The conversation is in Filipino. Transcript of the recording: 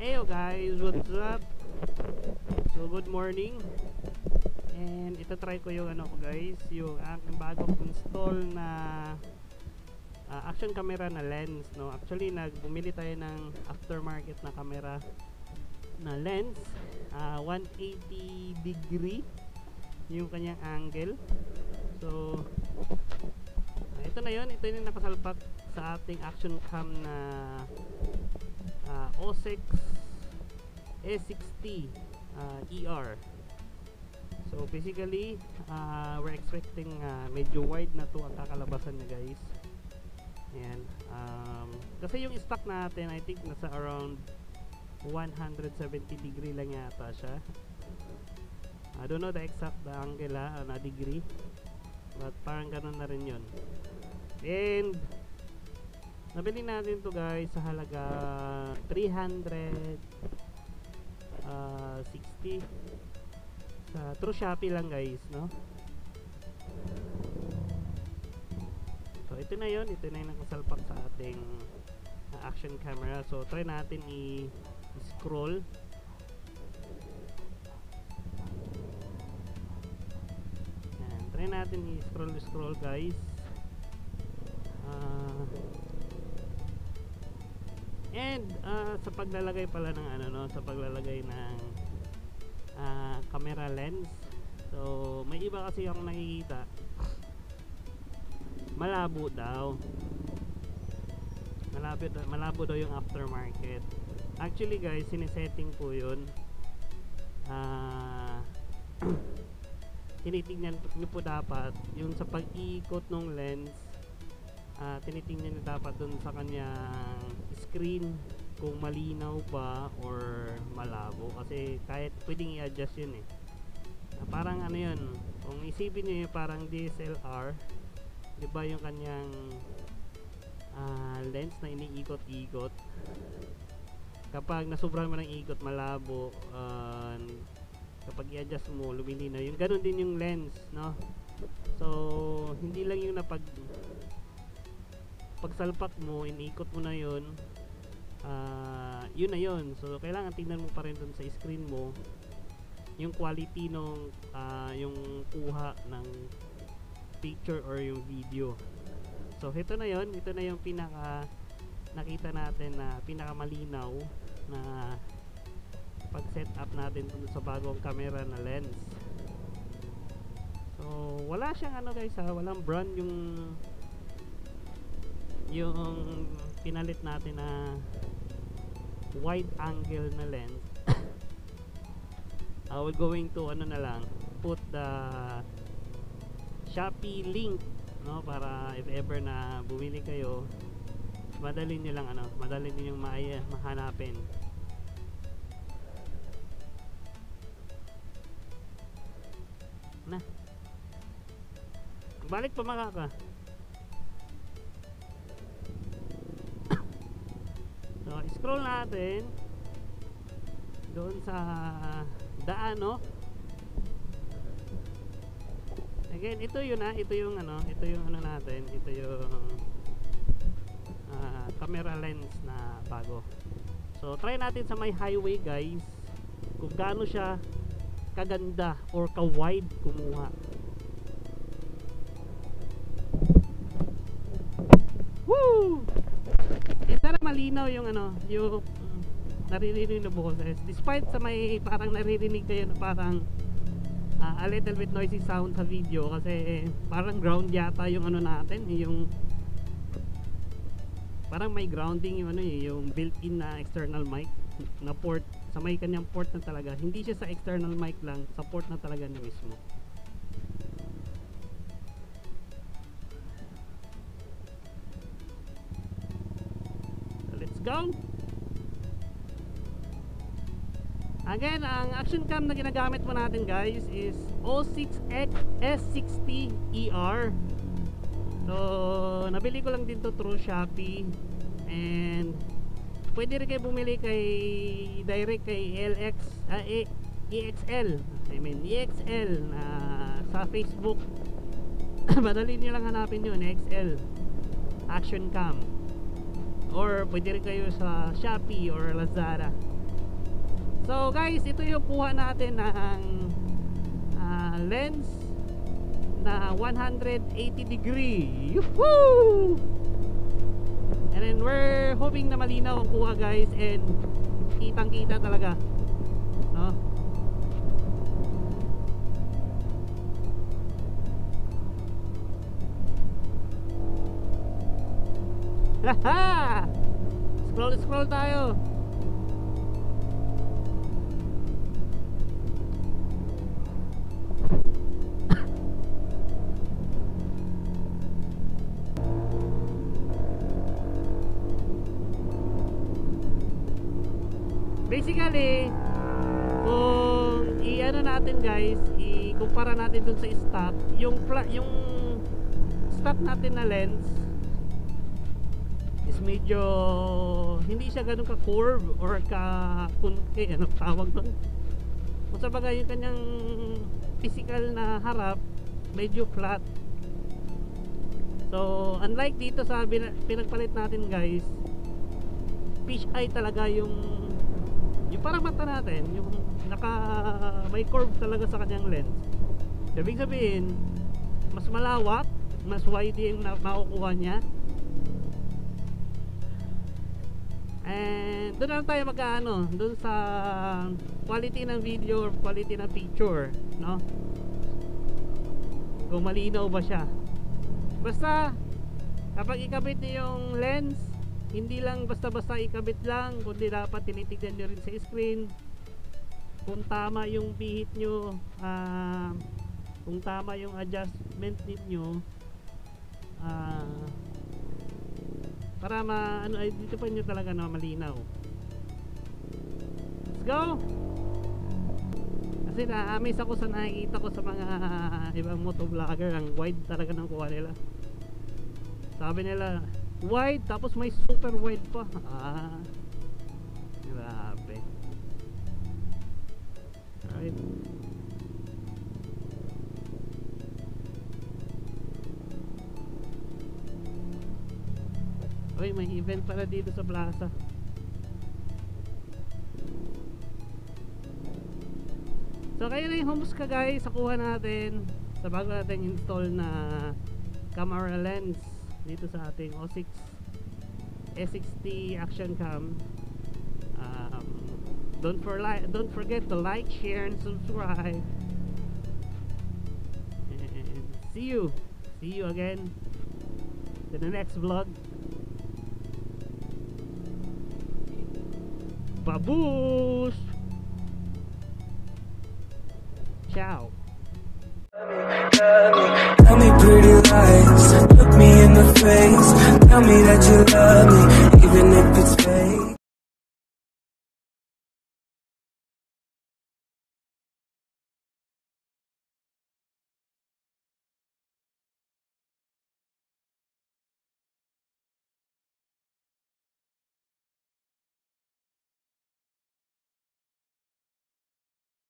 Heyo guys, what's up? So good morning. And ito try ko yung ano ko guys, yung aking bagong install na action camera na lens, no. Actually bumili tayo ng aftermarket na camera na lens, 180 degree yung kanyang angle. So ito na yun, ito yung nakasalpak sa ating action cam na Osix S60 ER. So basically we're expecting medyo wide na to ang kakalabasan niya guys. Ayan, kasi yung stock natin I think nasa around 170 degree lang yata siya. I don't know the exact angle na degree, but parang ganun na rin yun. And nabili natin to guys sa halaga 360 sa True Shopee lang guys, no. So ito na yun, ito na yung nakasalpak sa ating action camera. So try natin i-scroll. Yan, try natin i-scroll guys. And sa paglalagay pala ng ano, no, sa paglalagay ng camera lens. So may iba kasi akong nakikita malabo daw yung aftermarket. Actually guys, sinesetting ko yun. Tinitingnan nyo po dapat yung sa pag-iikot ng lens, tinitingnan nyo dapat dun sa kanyang screen kung malinaw ba or malabo, kasi kahit pwedeng i-adjust yun eh. Parang ano yun, kung isipin nyo yung parang DSLR, diba yung kanyang lens na iniikot-ikot, kapag nasobrahan mo ng ikot malabo, kapag i-adjust mo lumilinaw yun, ganun din yung lens, no. So hindi lang yung pagsalpak mo, iniikot mo na yun, yun na yun. So kailangan tingnan mo pa rin dun sa screen mo yung quality nung yung kuha ng picture or yung video. So ito na yun, ito na yung pinaka nakita natin na pinaka malinaw na pag set up natin dun sa bagong camera na lens. So wala siyang ano guys walang brand yung pinalit natin na wide angle na lens. We're going to ano na lang, put the Shopee link, no, para if ever na bumili kayo, madali nyo lang madali nyo yung mahanapin. Na balik pa makaka. So scroll natin doon sa daan, no. Again, ito yung ano natin, ito yung camera lens na bago. So try natin sa may highway guys kung gaano siya kaganda or ka-wide kumuha. Woo! Ito na malinaw yung yung naririnig na boses, despite sa may parang naririnig kayo na parang a little bit noisy sound sa video, kasi parang ground yata yung natin, yung parang may grounding yung yung built-in na external mic na port, sa may kanyang port na talaga, hindi siya sa external mic lang, sa port na talaga na mismo. So let's go. Again, ang action cam na ginagamit mo natin guys is Osix S60 ER. So nabili ko lang din to through Shopee, and pwede rin kayo bumili direct kay EXL na sa Facebook. Madali nyo lang hanapin yun, EXL action cam, or pwede rin kayo sa Shopee or Lazada. So guys, ito yung kuha natin ng lens na 180 degree. Yuhuu! And then we're hoping na malinaw ang kuha guys, and kitang kita talaga, no? Haha! Scroll tayo. Basically, kung i-ano natin guys, i-kumpara natin dun sa stock, yung stock natin na lens is medyo hindi siya ganun ka-curve or ka-concave, ano tawag doon? Kung sa bagay yung kanyang physical na harap medyo flat. So unlike dito sa pinagpalit natin guys, fish eye talaga yung parang mata natin, yung may curve talaga sa kanyang lens. Ibig sabihin mas malawak, mas wide yung makukuha niya. And doon lang tayo mag-ano, doon sa quality ng video or quality ng picture, no? Kung malinaw ba siya. Basta kapag ikabit niyo yung lens, hindi lang basta-basta ikabit lang, kundi dapat tinitignan nyo rin sa screen kung tama yung pihit nyo, kung tama yung adjustment ninyo, para dito pa nyo talaga na malinaw. Let's go! Kasi na-amaze ako sa nakikita ko sa mga ibang motovlogger, ang wide talaga ng kuha nila. Sabi nila wide, tapos may super wide pa. Grabe. Alright. Uy, may event pala dito sa plaza. So kaya na yung humuska guys sa kuha natin, sa bago natin install na camera lens dito sa ating O6 S60 action cam. Don't forget to like, share, and subscribe. And see you again in the next vlog. Babush! Ciao. Tell me pretty lies, look me in the face, tell me that you love me, even if it's